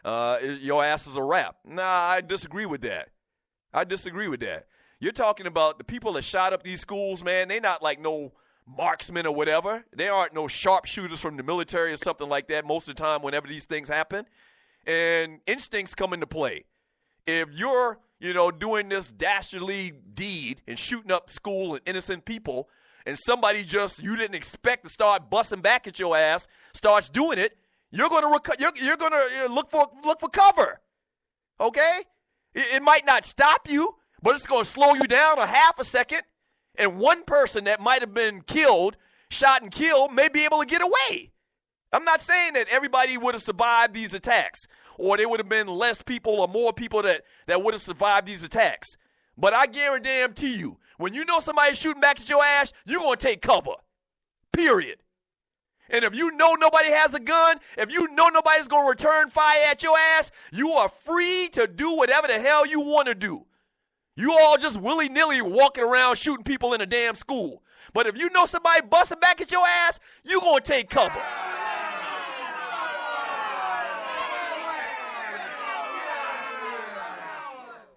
your ass is a wrap. Nah, I disagree with that. You're talking about the people that shot up these schools, man. They not like no marksmen or whatever. They aren't no sharpshooters from the military or something like that most of the time whenever these things happen. And instincts come into play. If you're, doing this dastardly deed and shooting up school and innocent people, and somebody you didn't expect to start busting back at your ass starts doing it, you're going to look for cover. Okay? It might not stop you, but it's going to slow you down a half a second. And one person that might have been shot and killed, may be able to get away. I'm not saying that everybody would have survived these attacks, or there would have been less people or more people that would have survived these attacks. But I guarantee you, when you know somebody's shooting back at your ass, you're going to take cover. Period. And if you know nobody has a gun, if you know nobody's going to return fire at your ass, you are free to do whatever the hell you want to do. You all just willy-nilly walking around shooting people in a damn school. But if you know somebody busting back at your ass, you're going to take cover.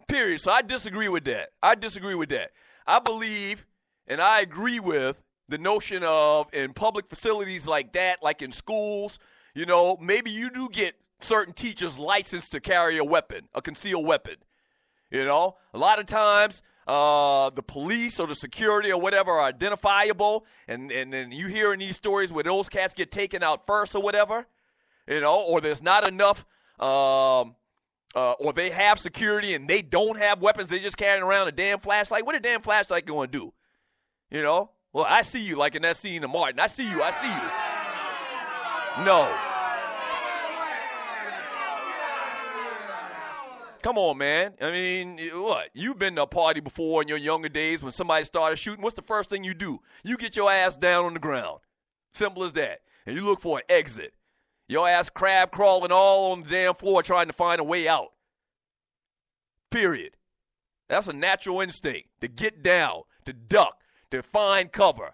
Period. So I disagree with that. I believe and I agree with the notion of in public facilities like that, like in schools, maybe you do get certain teachers licensed to carry a weapon, a concealed weapon. A lot of times the police or the security or whatever are identifiable, and then you hear in these stories where those cats get taken out first or whatever, or there's not enough, or they have security and they don't have weapons, they're just carrying around a damn flashlight. What a damn flashlight going to do? Well, I see you, like in that scene of Martin. I see you. No. Come on, man. I mean, what? You've been to a party before in your younger days when somebody started shooting. What's the first thing you do? You get your ass down on the ground. Simple as that. And you look for an exit. Your ass crab crawling all on the damn floor trying to find a way out. Period. That's a natural instinct, to get down, to duck, to find cover.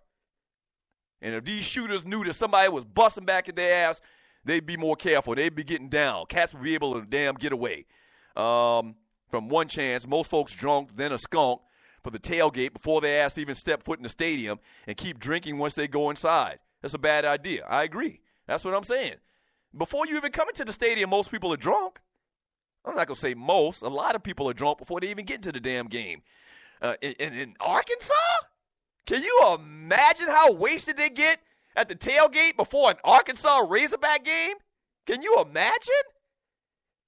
And if these shooters knew that somebody was busting back at their ass, they'd be more careful. They'd be getting down. Cats would be able to damn get away. From one chance, most folks drunk, then a skunk for the tailgate before their ass even step foot in the stadium and keep drinking once they go inside. That's a bad idea. I agree. That's what I'm saying. Before you even come into the stadium, most people are drunk. I'm not going to say most. A lot of people are drunk before they even get into the damn game. In Arkansas? Can you imagine how wasted they get at the tailgate before an Arkansas Razorback game? Can you imagine?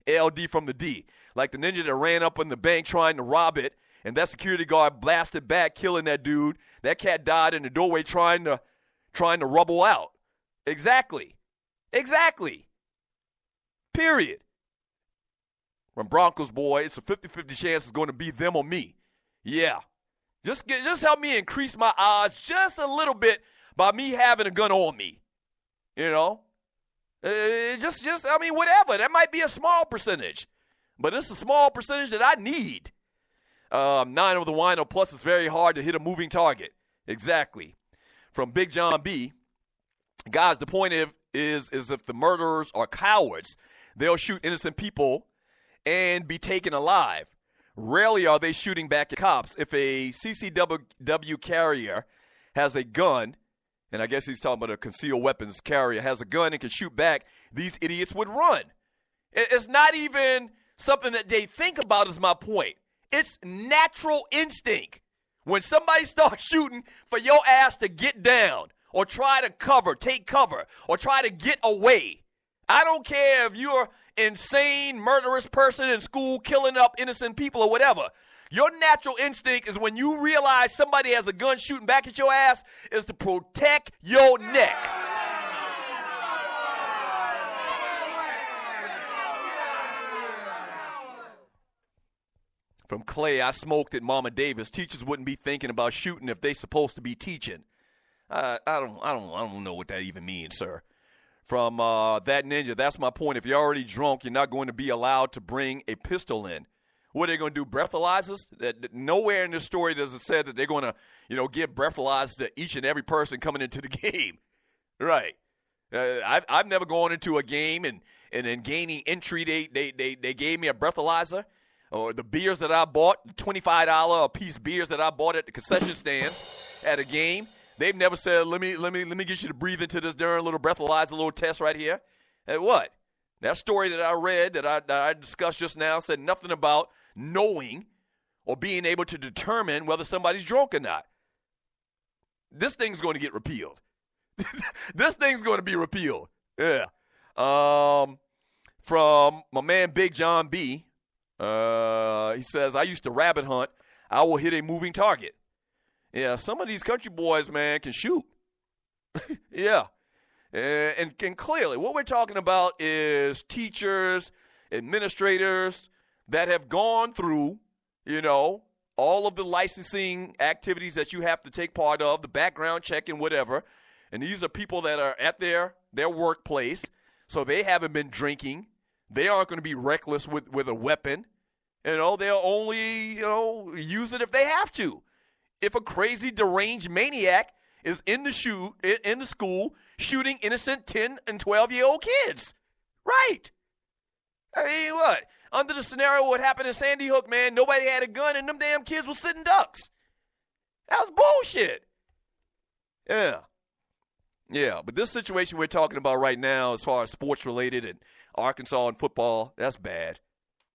LD from the D. Like the ninja that ran up on the bank trying to rob it, and that security guard blasted back, killing that dude. That cat died in the doorway trying to rubble out. Exactly. Period. From Broncos boy, it's a 50-50 chance it's going to be them or me. Yeah. Just help me increase my odds just a little bit by me having a gun on me. Whatever. That might be a small percentage. But it's a small percentage that I need. 9 over the wino, plus it's very hard to hit a moving target. Exactly. From Big John B. Guys, the point is if the murderers are cowards, they'll shoot innocent people and be taken alive. Rarely are they shooting back at cops. If a CCW carrier has a gun, and I guess he's talking about a concealed weapons carrier, has a gun and can shoot back, these idiots would run. It's not even something that they think about, is my point. It's natural instinct. When somebody starts shooting for your ass to get down or try to take cover, or try to get away. I don't care if you're insane, murderous person in school killing up innocent people or whatever. Your natural instinct is when you realize somebody has a gun shooting back at your ass is to protect your neck. From Clay, I smoked at Mama Davis. Teachers wouldn't be thinking about shooting if they supposed to be teaching. I don't know what that even means, sir. From that ninja, that's my point. If you're already drunk, you're not going to be allowed to bring a pistol in. What are they going to do, breathalyzers? Nowhere in this story does it say that they're going to, give breathalyzers to each and every person coming into the game. Right. I've never gone into a game and and then gaining entry, they gave me a breathalyzer. Or the beers that I bought, $25 a piece beers that I bought at the concession stands at a game. They've never said, let me get you to breathe into this darn little breathalyzer, little test right here. And what? That story that I read, that I discussed just now, said nothing about knowing or being able to determine whether somebody's drunk or not. This thing's going to get repealed. This thing's going to be repealed. Yeah. From my man Big John B., he says, I used to rabbit hunt. I will hit a moving target. Yeah, some of these country boys, man, can shoot. Yeah. And clearly, what we're talking about is teachers, administrators that have gone through, all of the licensing activities that you have to take part of, the background check and whatever. And these are people that are at their workplace, so they haven't been drinking. They aren't going to be reckless with a weapon. They'll only, use it if they have to. If a crazy, deranged maniac is in the school shooting innocent 10 and 12-year-old kids. Right. I mean, what? Under the scenario what happened in Sandy Hook, man, nobody had a gun and them damn kids were sitting ducks. That was bullshit. Yeah. Yeah, but this situation we're talking about right now as far as sports-related and Arkansas and football, that's bad.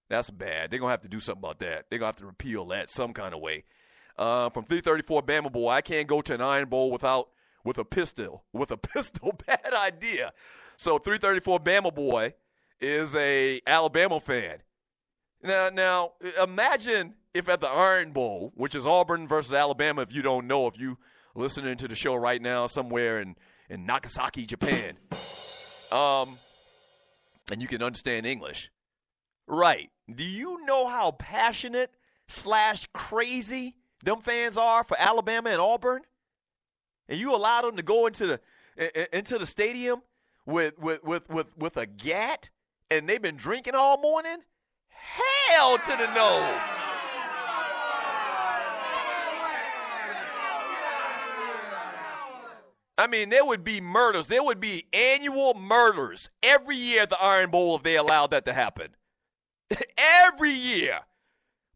That's bad. They're going to have to do something about that. They're going to have to repeal that some kind of way. From 334 Bama Boy, I can't go to an Iron Bowl with a pistol. With a pistol, bad idea. So 334 Bama Boy is a Alabama fan. Now, imagine if at the Iron Bowl, which is Auburn versus Alabama, if you don't know, if you listening to the show right now somewhere in Nagasaki, Japan, and you can understand English. Right. Do you know how passionate / crazy them fans are for Alabama and Auburn? And you allow them to go into the stadium with a gat, and they've been drinking all morning? Hell to the no. I mean, there would be murders. There would be annual murders every year at the Iron Bowl if they allowed that to happen. Every year,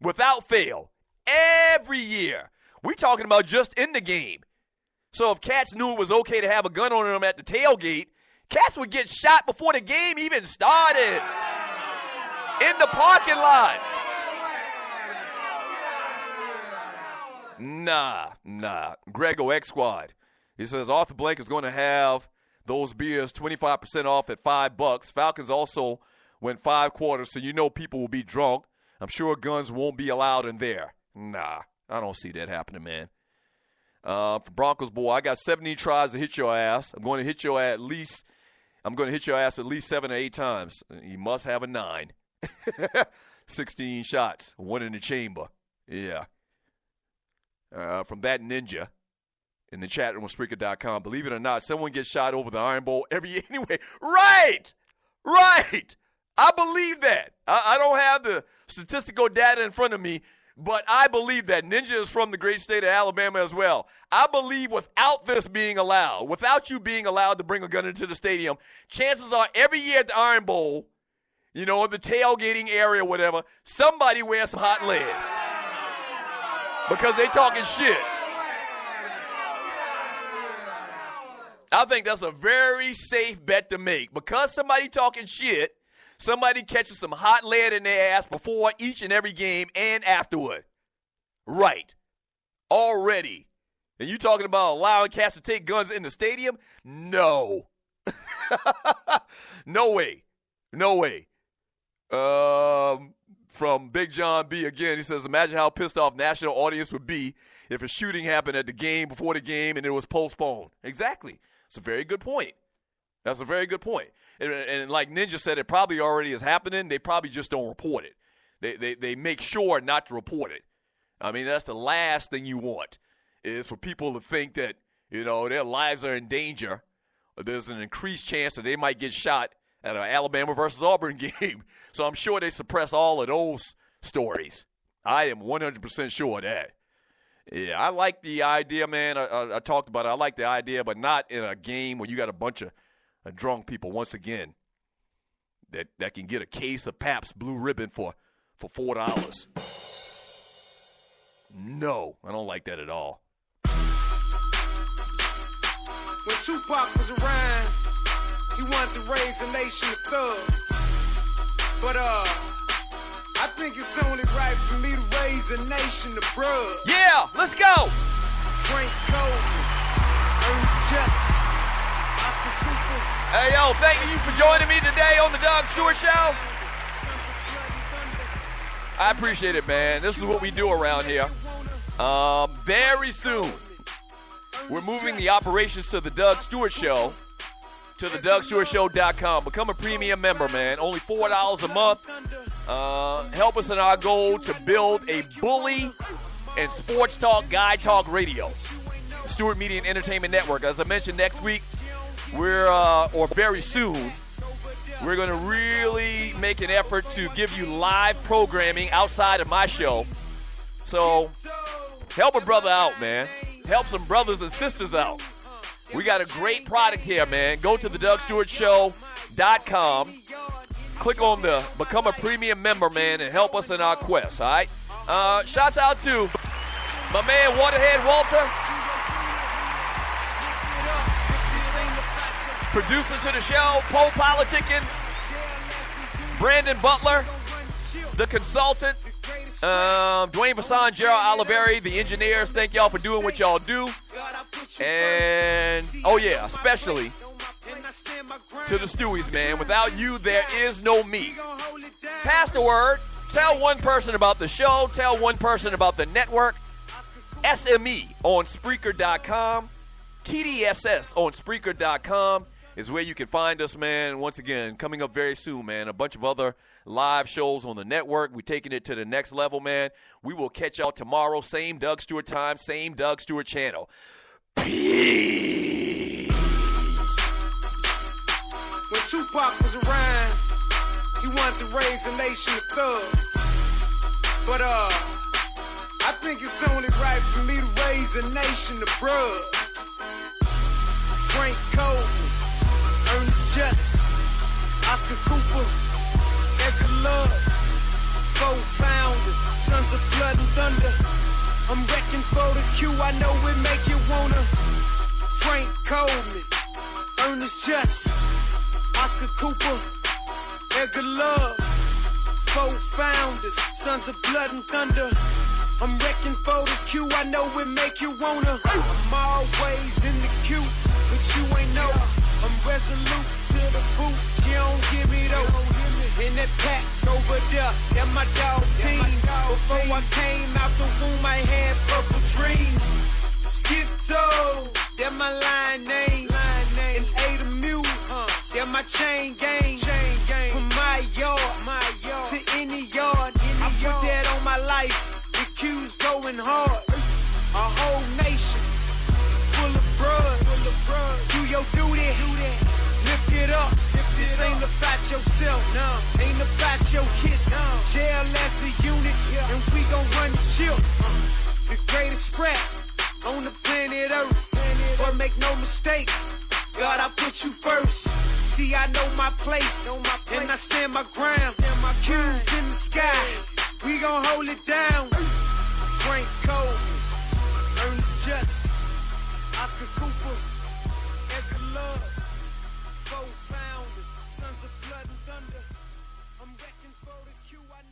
without fail. Every year. We're talking about just in the game. So if cats knew it was okay to have a gun on them at the tailgate, cats would get shot before the game even started. In the parking lot. Nah. Grego X Squad. He says Arthur Blank is going to have those beers 25% off at $5. Falcons also went 5 quarters, so people will be drunk. I'm sure guns won't be allowed in there. Nah, I don't see that happening, man. For Broncos boy, I got 17 tries to hit your ass. I'm going to hit your ass at least 7 or 8 times. You must have a 9. 16 shots, 1 in the chamber. Yeah. From that ninja in the chat room with Spreaker.com. Believe it or not, someone gets shot over the Iron Bowl every year anyway. Right. I believe that. I don't have the statistical data in front of me, but I believe that. Ninja is from the great state of Alabama as well. I believe without this being allowed, without you being allowed to bring a gun into the stadium, chances are every year at the Iron Bowl, the tailgating area or whatever, somebody wears some hot lead because they talking shit. I think that's a very safe bet to make. Because somebody talking shit, somebody catches some hot lead in their ass before each and every game and afterward. Right. Already. And you talking about allowing cats to take guns in the stadium? No. No way. From Big John B again, he says, imagine how pissed off national audience would be if a shooting happened at the game before the game and it was postponed. Exactly. It's a very good point. That's a very good point. And like Ninja said, it probably already is happening. They probably just don't report it. They make sure not to report it. I mean, that's the last thing you want is for people to think that, their lives are in danger. There's an increased chance that they might get shot at an Alabama versus Auburn game. So I'm sure they suppress all of those stories. I am 100% sure of that. Yeah, I like the idea, man. I talked about it. I like the idea, but not in a game where you got a bunch of drunk people. Once again, that can get a case of Pabst Blue Ribbon for $4. No, I don't like that at all. When Tupac was around, he wanted to raise a nation of thugs. But I think it's only right for me to raise a nation of bruh. Yeah, let's go. Frank Coleman, Ernest Justice, Oscar Cooper. Hey, yo, thank you for joining me today on the Doug Stewart Show. I appreciate it, man. This is what we do around here. Very soon, we're moving the operations to the Doug Stewart Show, to the DougStewartShow.com. Become a premium member, man. Only $4 a month. Help us in our goal to build a bully and sports talk, guy talk radio. Stewart Media and Entertainment Network. As I mentioned, next week, or very soon, we're going to really make an effort to give you live programming outside of my show. So help a brother out, man. Help some brothers and sisters out. We got a great product here, man. Go to the DougStewartShow.com. Click on the Become a Premium Member, man, and help us in our quest, all right? Shouts out to my man, Waterhead Walter. Producer to the show, Poe Politicking. Brandon Butler, the consultant. Dwayne Vasson, Gerald Oliveri, the engineers. Thank y'all for doing what y'all do. And, oh yeah, especially to the Stewies, man. Without you, there is no me. Pass the word. Tell one person about the show. Tell one person about the network. SME on Spreaker.com. TDSS on Spreaker.com is where you can find us, man. Once again, coming up very soon, man, a bunch of other live shows on the network. We're taking it to the next level, man. We will catch y'all tomorrow. Same Doug Stewart time, same Doug Stewart channel. Peace. When Tupac was around, he wanted to raise a nation of thugs. But I think it's only right for me to raise a nation of bruh. Frank Coleman, Ernest Justice, Oscar Cooper, Edgar Love, four founders, sons of blood and thunder. I'm wrecking for the Q, I know it make you wanna. Frank Coleman, Ernest Justice, Oscar Cooper, Edgar Love, four founders, sons of blood and thunder. I'm wrecking for the Q, I know it make you wanna. I'm always in the queue, but you ain't know. I'm resolute to the boot, you don't give me though. In that pack over there, that my dog team. Before I came out the womb, I had purple dreams. Skip-toe, that my line name. And A the Mule, that my chain gang. From my yard to any yard, I put that on my life. The Q's going hard. A whole nation full of bruh. Do your duty, lift it up. This ain't about yourself, ain't about your kids. Jail as a unit, and we gon' run the ship. The greatest rap on the planet Earth. But make no mistake, God, I put you first. See, I know my place, and I stand my ground. Q's in the sky, we gon' hold it down. Frank Coleman, Ernest Justice, Oscar Cooper, Edgar Love, four founders, sons of blood and thunder. I'm wrecking for the Q, I know.